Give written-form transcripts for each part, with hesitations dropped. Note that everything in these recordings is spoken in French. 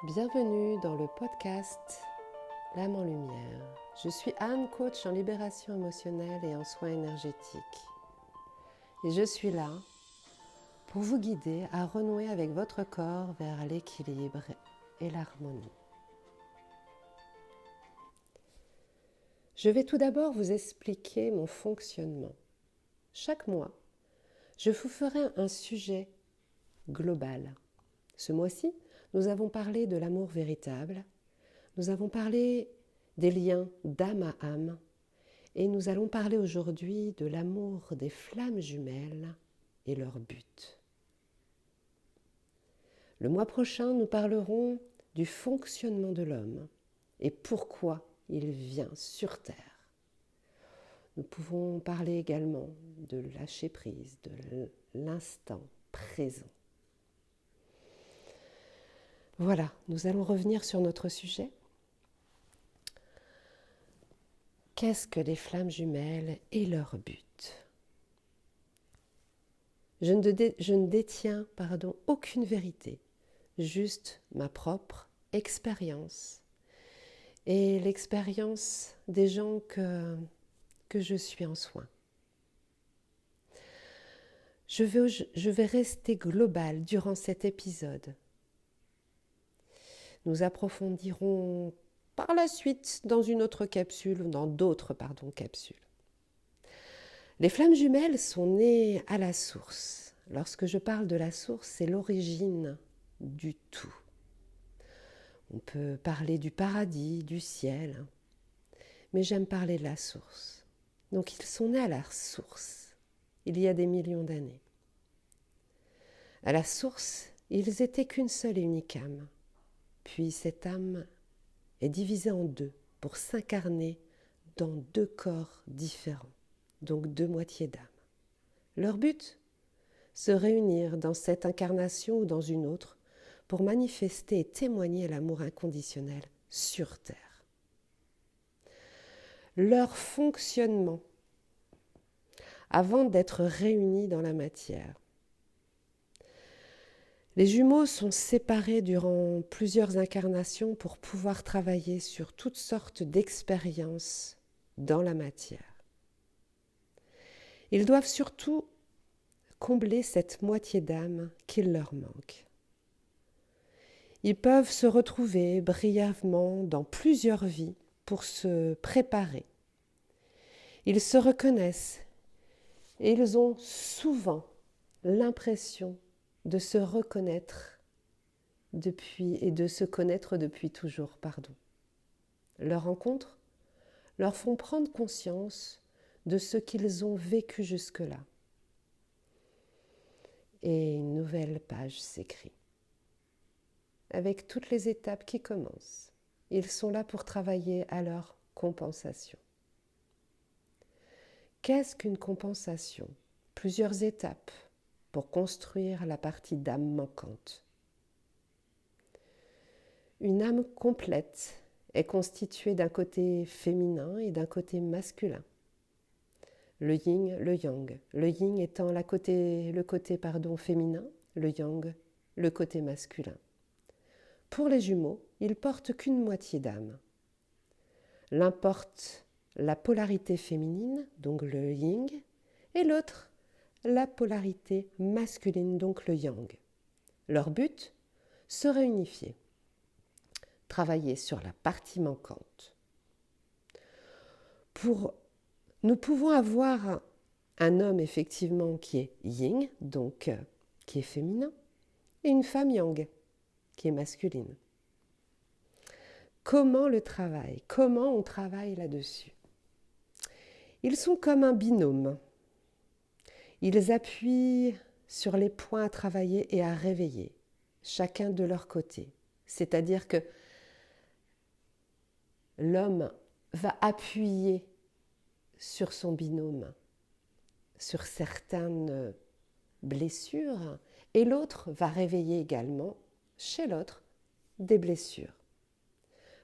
Bienvenue dans le podcast L'âme en lumière. Je suis Anne, coach en libération émotionnelle et en soins énergétiques. Et je suis là pour vous guider à renouer avec votre corps vers l'équilibre et l'harmonie. Je vais tout d'abord vous expliquer mon fonctionnement. Chaque mois, je vous ferai un sujet global. Ce mois-ci, nous avons parlé de l'amour véritable, nous avons parlé des liens d'âme à âme et nous allons parler aujourd'hui de l'amour des flammes jumelles et leur but. Le mois prochain, nous parlerons du fonctionnement de l'homme et pourquoi il vient sur Terre. Nous pouvons parler également de lâcher prise, de l'instant présent. Voilà, nous allons revenir sur notre sujet. Qu'est-ce que les flammes jumelles et leur but ? Je ne détiens aucune vérité, juste ma propre expérience et l'expérience des gens que je suis en soins. Je vais rester globale durant cet épisode. Nous approfondirons par la suite dans une autre capsule ou dans d'autres capsules. Les flammes jumelles sont nées à la source. Lorsque je parle de la source, c'est l'origine du tout. On peut parler du paradis, du ciel, mais j'aime parler de la source. Donc ils sont nés à la source, il y a des millions d'années. À la source, ils étaient qu'une seule et unique âme. Puis cette âme est divisée en deux pour s'incarner dans deux corps différents, donc deux moitiés d'âme. Leur but ? Se réunir dans cette incarnation ou dans une autre pour manifester et témoigner l'amour inconditionnel sur Terre. Leur fonctionnement, avant d'être réunis dans la matière. Les jumeaux sont séparés durant plusieurs incarnations pour pouvoir travailler sur toutes sortes d'expériences dans la matière. Ils doivent surtout combler cette moitié d'âme qu'il leur manque. Ils peuvent se retrouver brièvement dans plusieurs vies pour se préparer. Ils se reconnaissent et ils ont souvent l'impression de se reconnaître et de se connaître depuis toujours. Leurs rencontres leur font prendre conscience de ce qu'ils ont vécu jusque-là. Et une nouvelle page s'écrit. Avec toutes les étapes qui commencent, ils sont là pour travailler à leur compensation. Qu'est-ce qu'une compensation ? Plusieurs étapes pour construire la partie d'âme manquante. Une âme complète est constituée d'un côté féminin et d'un côté masculin. Le yin, le yang. Le yin étant le côté féminin, le yang, le côté masculin. Pour les jumeaux, ils portent qu'une moitié d'âme. L'un porte la polarité féminine, donc le yin, et l'autre la polarité masculine, donc le yang. Leur but ? Se réunifier. Travailler sur la partie manquante. Nous pouvons avoir un homme effectivement qui est yin, donc qui est féminin, et une femme yang, qui est masculine. Comment on travaille là-dessus ? Ils sont comme un binôme. Ils appuient sur les points à travailler et à réveiller, chacun de leur côté. C'est-à-dire que l'homme va appuyer sur son binôme, sur certaines blessures, et l'autre va réveiller également, chez l'autre, des blessures.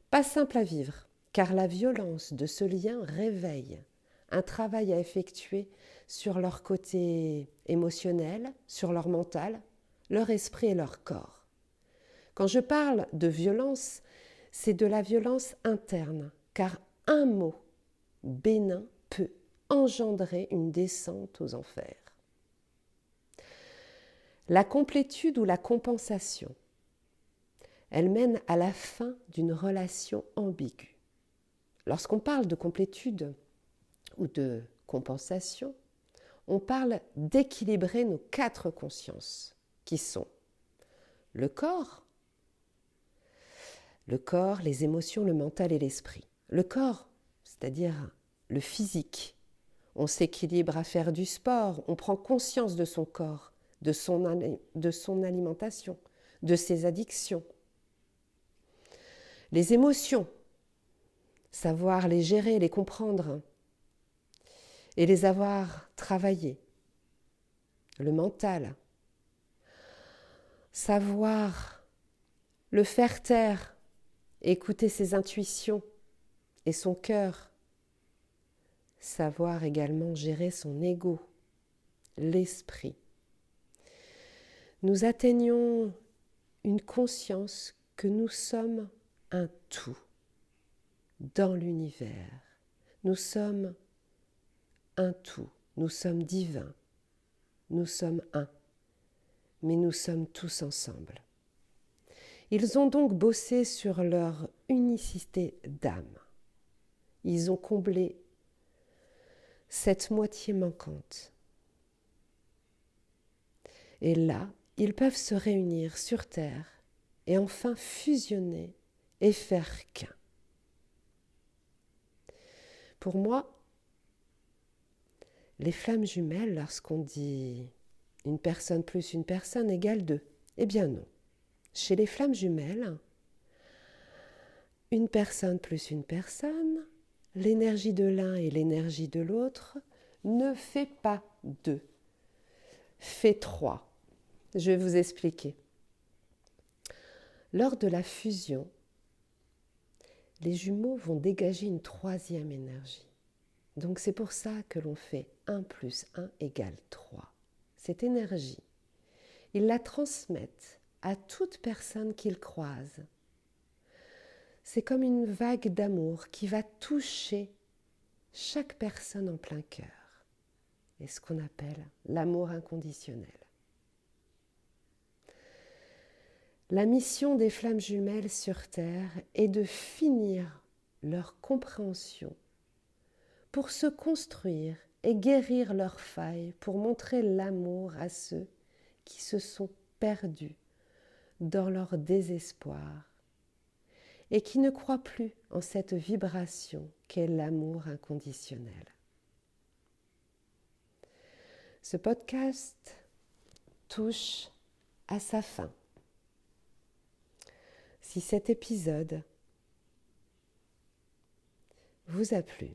Pas simple à vivre, car la violence de ce lien réveille un travail à effectuer sur leur côté émotionnel, sur leur mental, leur esprit et leur corps. Quand je parle de violence, c'est de la violence interne, car un mot bénin peut engendrer une descente aux enfers. La complétude ou la compensation, elle mène à la fin d'une relation ambiguë. Lorsqu'on parle de complétude ou de compensation, on parle d'équilibrer nos 4 consciences, qui sont le corps, les émotions, le mental et l'esprit. Le corps, c'est-à-dire le physique. On s'équilibre à faire du sport, on prend conscience de son corps, de son alimentation, de ses addictions. Les émotions, savoir les gérer, les comprendre et les avoir travaillées. Le mental, savoir le faire taire, écouter ses intuitions et son cœur. Savoir également gérer son ego, l'esprit. Nous atteignons une conscience que nous sommes un tout dans l'univers. Nous sommes un tout, nous sommes divins, nous sommes un, mais nous sommes tous ensemble. Ils ont donc bossé sur leur unicité d'âme. Ils ont comblé cette moitié manquante. Et là, ils peuvent se réunir sur Terre et enfin fusionner et faire qu'un. Pour moi, les flammes jumelles, lorsqu'on dit une personne plus une personne égale 2, eh bien non. Chez les flammes jumelles, une personne plus une personne, l'énergie de l'un et l'énergie de l'autre ne fait pas 2, fait 3. Je vais vous expliquer. Lors de la fusion, les jumeaux vont dégager une 3e énergie. Donc c'est pour ça que l'on fait 1 plus 1 égale 3. Cette énergie, ils la transmettent à toute personne qu'ils croisent. C'est comme une vague d'amour qui va toucher chaque personne en plein cœur. Et ce qu'on appelle l'amour inconditionnel. La mission des flammes jumelles sur Terre est de finir leur compréhension pour se construire et guérir leurs failles, pour montrer l'amour à ceux qui se sont perdus dans leur désespoir et qui ne croient plus en cette vibration qu'est l'amour inconditionnel. Ce podcast touche à sa fin. Si cet épisode vous a plu,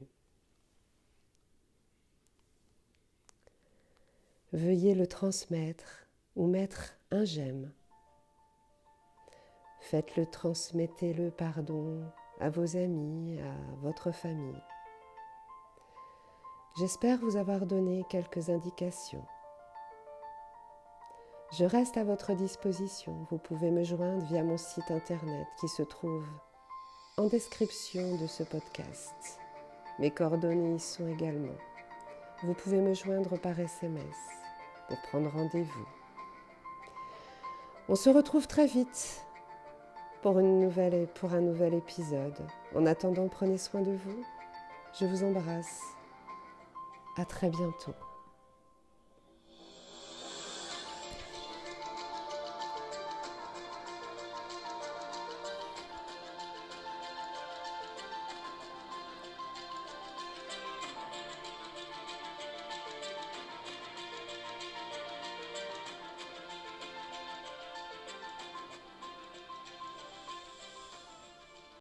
veuillez le transmettre ou mettre un j'aime. Faites-le, transmettez-le, à vos amis, à votre famille. J'espère vous avoir donné quelques indications. Je reste à votre disposition. Vous pouvez me joindre via mon site internet qui se trouve en description de ce podcast. Mes coordonnées y sont également. Vous pouvez me joindre par SMS pour prendre rendez-vous. On se retrouve très vite pour un nouvel épisode. En attendant, prenez soin de vous. Je vous embrasse. À très bientôt.